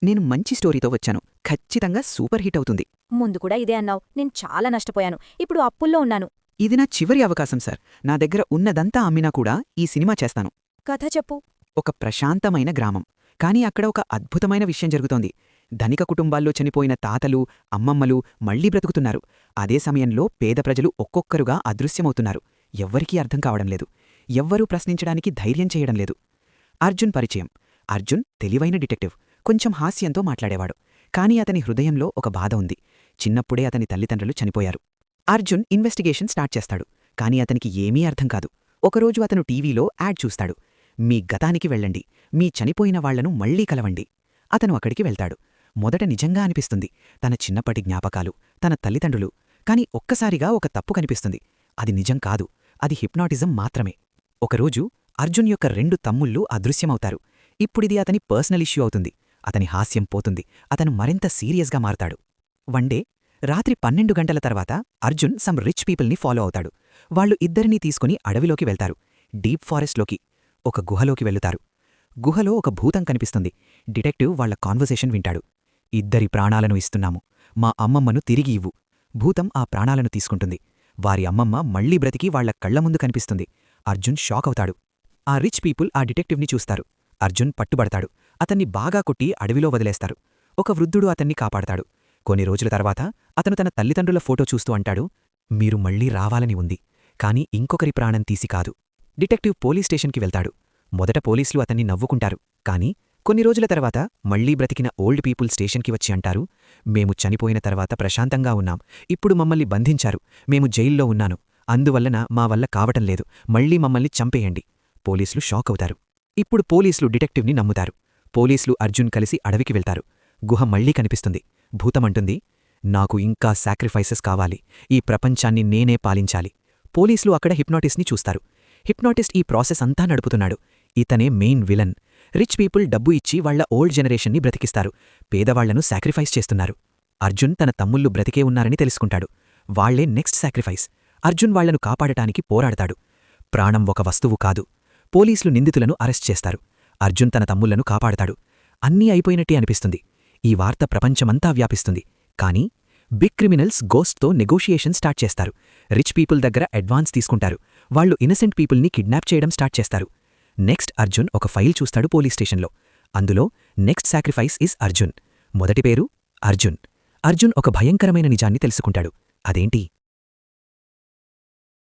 నేను మంచి స్టోరీతో వచ్చాను. ఖచ్చితంగా సూపర్ హిట్ అవుతుంది. ముందు కూడా ఇదే అన్నావు. నేను చాలా నష్టపోయాను. ఇప్పుడు అప్పుల్లో ఉన్నాను. ఇది నా చివరి అవకాశం సార్. నా దగ్గర ఉన్నదంతా అమ్మినా కూడా ఈ సినిమా చేస్తాను. కథ చెప్పు. ఒక ప్రశాంతమైన గ్రామం. కానీ అక్కడ ఒక అద్భుతమైన విషయం జరుగుతోంది. ధనిక కుటుంబాల్లో చనిపోయిన తాతలు, అమ్మమ్మలు మళ్లీ బ్రతుకుతున్నారు. అదే సమయంలో పేద ప్రజలు ఒక్కొక్కరుగా అదృశ్యమవుతున్నారు. ఎవ్వరికీ అర్థం కావడంలేదు. ఎవ్వరూ ప్రశ్నించడానికి ధైర్యం చేయడంలేదు. అర్జున్ పరిచయం. అర్జున్ తెలివైన డిటెక్టివ్. కొంచెం హాస్యంతో మాట్లాడేవాడు. కాని అతని హృదయంలో ఒక బాధ ఉంది. చిన్నప్పుడే అతని తల్లిదండ్రులు చనిపోయారు. అర్జున్ ఇన్వెస్టిగేషన్ స్టార్ట్ చేస్తాడు. కాని అతనికి ఏమీ అర్థం కాదు. ఒకరోజు అతను టీవీలో యాడ్ చూస్తాడు. మీ గతానికి వెళ్ళండి. మీ చనిపోయిన వాళ్లను మళ్లీ కలవండి. అతను అక్కడికి వెళ్తాడు. మొదట నిజంగా అనిపిస్తుంది. తన చిన్నప్పటి జ్ఞాపకాలు, తన తల్లిదండ్రులు. కాని ఒక్కసారిగా ఒక తప్పు కనిపిస్తుంది. అది నిజం కాదు. అది హిప్నాటిజం మాత్రమే. ఒకరోజు అర్జున్ యొక్క 2 తమ్ముళ్ళు అదృశ్యమవుతారు. ఇప్పుడిది అతని పర్సనల్ ఇష్యూ అవుతుంది. అతని హాస్యం పోతుంది. అతను మరింత సీరియస్గా మారతాడు. వన్డే రాత్రి 12 గంటల తర్వాత అర్జున్ సమ్ రిచ్ పీపుల్ని ఫాలో అవుతాడు. వాళ్ళు ఇద్దరినీ తీసుకుని అడవిలోకి వెళ్తారు. డీప్ ఫారెస్ట్లోకి. ఒక గుహలోకి వెళ్లుతారు. గుహలో ఒక భూతం కనిపిస్తుంది. డిటెక్టివ్ వాళ్ల కాన్వర్సేషన్ వింటాడు. ఇద్దరి ప్రాణాలను ఇస్తున్నాము. మా అమ్మమ్మను తిరిగి ఇవ్వు. భూతం ఆ ప్రాణాలను తీసుకుంటుంది. వారి అమ్మమ్మ మళ్లీ బ్రతికి వాళ్ల కళ్లముందు కనిపిస్తుంది. అర్జున్ షాక్ అవుతాడు. ఆ రిచ్ పీపుల్ ఆ డిటెక్టివ్ని చూస్తారు. అర్జున్ పట్టుబడతాడు. అతన్ని బాగా కొట్టి అడవిలో వదిలేస్తారు. ఒక వృద్ధుడు అతన్ని కాపాడతాడు. కొన్ని రోజుల తర్వాత అతను తన తల్లిదండ్రుల ఫోటో చూస్తూ అంటాడు, మీరు మళ్లీ రావాలని ఉంది. కాని ఇంకొకరి ప్రాణం తీసి కాదు. డిటెక్టివ్ పోలీస్ స్టేషన్కి వెళ్తాడు. మొదట పోలీసులు అతన్ని నవ్వుకుంటారు. కాని కొన్ని రోజుల తర్వాత మళ్లీ బ్రతికిన ఓల్డ్ పీపుల్ స్టేషన్కి వచ్చి అంటారు, మేము చనిపోయిన తర్వాత ప్రశాంతంగా ఉన్నాం. ఇప్పుడు మమ్మల్ని బంధించారు. మేము జైల్లో ఉన్నాను. అందువల్లన మా వల్ల కావటంలేదు. మళ్లీ మమ్మల్ని చంపేయండి. పోలీసులు షాక్ అవుతారు. ఇప్పుడు పోలీసులు డిటెక్టివ్ని నమ్ముతారు. పోలీసులు అర్జున్ కలిసి అడవికి వెళ్తారు. గుహ మళ్లీ కనిపిస్తుంది. భూతమంటుంది, నాకు ఇంకా సాక్రిఫైసెస్ కావాలి. ఈ ప్రపంచాన్ని నేనే పాలించాలి. పోలీసులు అక్కడ హిప్నాటిస్ట్ని చూస్తారు. హిప్నాటిస్ట్ ఈ ప్రాసెస్ అంతా నడుపుతున్నాడు. ఇతనే మెయిన్ విలన్. రిచ్ పీపుల్ డబ్బు ఇచ్చి వాళ్ల ఓల్డ్ జనరేషన్ని బ్రతికిస్తారు. పేదవాళ్లను సాక్రిఫైస్ చేస్తున్నారు. అర్జున్ తన తమ్ముళ్ళు బ్రతికే ఉన్నారని తెలుసుకుంటాడు. వాళ్లే నెక్స్ట్ సాక్రిఫైస్. అర్జున్ వాళ్లను కాపాడటానికి పోరాడతాడు. ప్రాణం ఒక వస్తువు కాదు. పోలీసులు నిందితులను అరెస్ట్ చేస్తారు. అర్జున్ తన తమ్ముళ్లను కాపాడతాడు. అన్నీ అయిపోయినట్టే అనిపిస్తుంది. ఈ వార్త ప్రపంచమంతా వ్యాపిస్తుంది. కాని బిగ్ క్రిమినల్స్ గోస్ట్తో నెగోషియేషన్ స్టార్ట్ చేస్తారు. రిచ్ పీపుల్ దగ్గర అడ్వాన్స్ తీసుకుంటారు. వాళ్లు ఇన్నసెంట్ పీపుల్ని కిడ్నాప్ చేయడం స్టార్ట్ చేస్తారు. నెక్స్ట్ అర్జున్ ఒక ఫైల్ చూస్తాడు పోలీస్ స్టేషన్లో. అందులో నెక్స్ట్ సాక్రిఫైస్ ఇస్ అర్జున్. మొదటి పేరు అర్జున్. అర్జున్ ఒక భయంకరమైన నిజాన్ని తెలుసుకుంటాడు. అదేంటి?